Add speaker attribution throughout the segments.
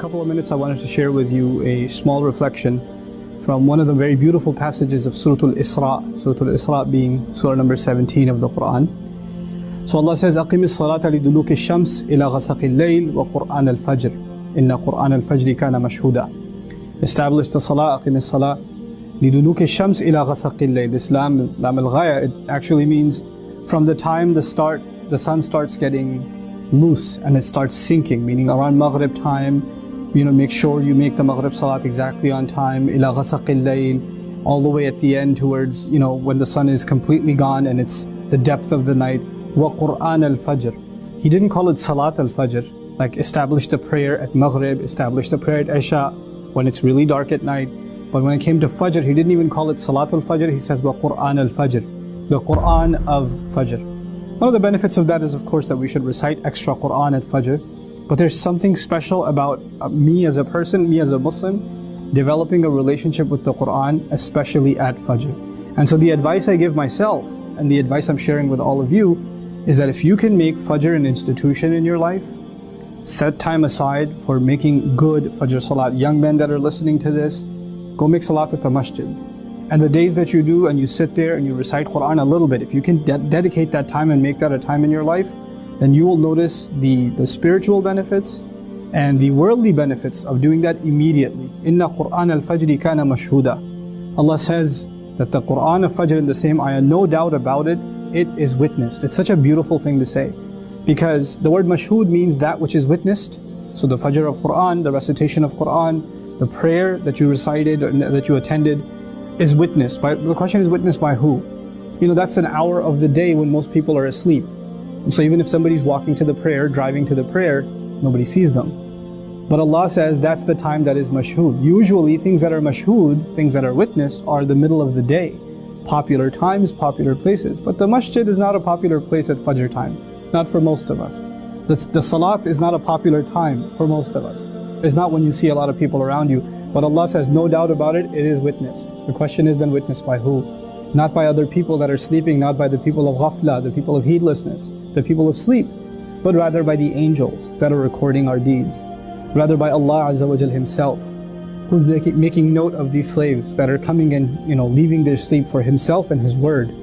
Speaker 1: couple of minutes I wanted to share with you a small reflection from one of the very beautiful passages of Surah Al-Isra. Surah Al-Isra being surah number 17 of the Quran. So Allah says, أَقِمِ الصَّلَاةَ لِدُلُوكِ الشَّمْسِ إِلَى غَسَقِ اللَّيْلِ وَقُرْآنَ الْفَجْرِ إِنَّ قُرْآنَ الْفَجْرِ كَانَ مَشْهُودًا. Establish the salah, أقِمِ الصَّلَاةَ لِدُلُوكِ الشَّمْسِ إِلَى غَسَقِ اللَّيْلِ. This lam al-ghaya, it actually means from the time the sun starts getting loose and it starts sinking, meaning around Maghrib time, make sure you make the Maghrib Salat exactly on time, ila ghasaqil layl, all the way at the end towards, when the sun is completely gone and it's the depth of the night. Wa Qur'an al-Fajr. He didn't call it Salat al-Fajr, like establish the prayer at Maghrib, establish the prayer at Isha, when it's really dark at night. But when it came to Fajr, he didn't even call it Salat al-Fajr, he says Wa Qur'an al-Fajr, the Qur'an of Fajr. One of the benefits of that is, of course, that we should recite extra Qur'an at Fajr. But there's something special about me as a person, me as a Muslim, developing a relationship with the Qur'an, especially at Fajr. And so the advice I give myself, and the advice I'm sharing with all of you, is that if you can make Fajr an institution in your life, set time aside for making good Fajr Salat. Young men that are listening to this, go make Salat at the masjid. And the days that you do and you sit there and you recite Qur'an a little bit, if you can dedicate that time and make that a time in your life, then you will notice the spiritual benefits and the worldly benefits of doing that immediately. Inna Qur'an al-Fajri kana mashhuda. Allah says that the Qur'an of Fajr in the same ayah, no doubt about it, it is witnessed. It's such a beautiful thing to say. Because the word mashhud means that which is witnessed. So the Fajr of Qur'an, the recitation of Qur'an, the prayer that you recited or that you attended, is witnessed by, the question is witnessed by who? That's an hour of the day when most people are asleep. And so even if somebody's walking to the prayer, driving to the prayer, nobody sees them. But Allah says that's the time that is mashhud. Usually things that are mashhud, things that are witnessed, are the middle of the day. Popular times, popular places. But the masjid is not a popular place at Fajr time. Not for most of us. The salat is not a popular time for most of us. It's not when you see a lot of people around you. But Allah says, no doubt about it, it is witnessed. The question is then witnessed by who? Not by other people that are sleeping, not by the people of ghafla, the people of heedlessness, the people of sleep, but rather by the angels that are recording our deeds. Rather by Allah Azza wa Jal Himself, who's making note of these slaves that are coming and leaving their sleep for Himself and His word.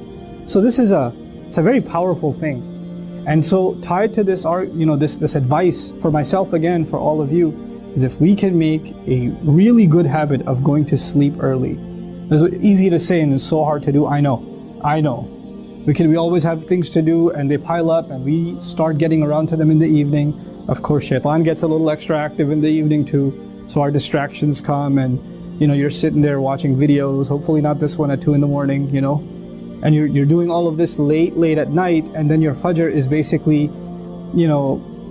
Speaker 1: So this is it's a very powerful thing. And so tied to this, this advice for myself again, for all of you, is if we can make a really good habit of going to sleep early. It's easy to say and it's so hard to do, I know. We always have things to do and they pile up and we start getting around to them in the evening. Of course, shaitan gets a little extra active in the evening too, so our distractions come and you're sitting there watching videos, hopefully not this one at 2 in the morning, and you're doing all of this late at night, and then your Fajr is basically,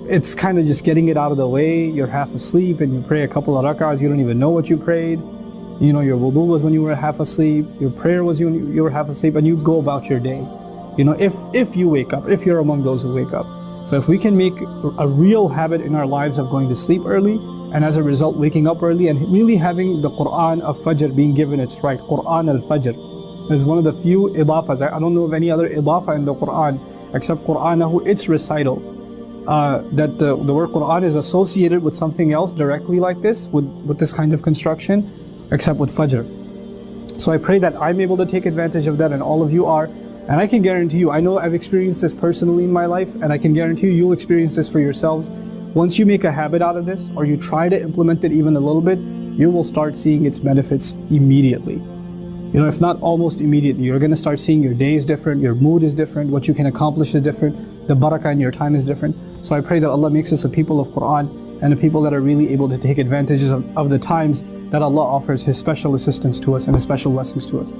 Speaker 1: it's kind of just getting it out of the way. You're half asleep and you pray a couple of rak'ahs, you don't even know what you prayed. Your wudu was when you were half asleep, your prayer was when you were half asleep, and you go about your day. If you wake up, if you're among those who wake up. So if we can make a real habit in our lives of going to sleep early, and as a result waking up early and really having the Qur'an of Fajr being given its right, Qur'an al-Fajr. This is one of the few idafas. I don't know of any other idafa in the Qur'an except Qur'anahu, its recital. That the word Qur'an is associated with something else directly like this, with this kind of construction, except with Fajr. So I pray that I'm able to take advantage of that and all of you are. And I can guarantee you, I know I've experienced this personally in my life, and I can guarantee you, you'll experience this for yourselves. Once you make a habit out of this, or you try to implement it even a little bit, you will start seeing its benefits immediately. If not almost immediately, you're going to start seeing your day is different, your mood is different, what you can accomplish is different, the barakah in your time is different. So I pray that Allah makes us a people of Qur'an and a people that are really able to take advantages of the times that Allah offers His special assistance to us and His special blessings to us.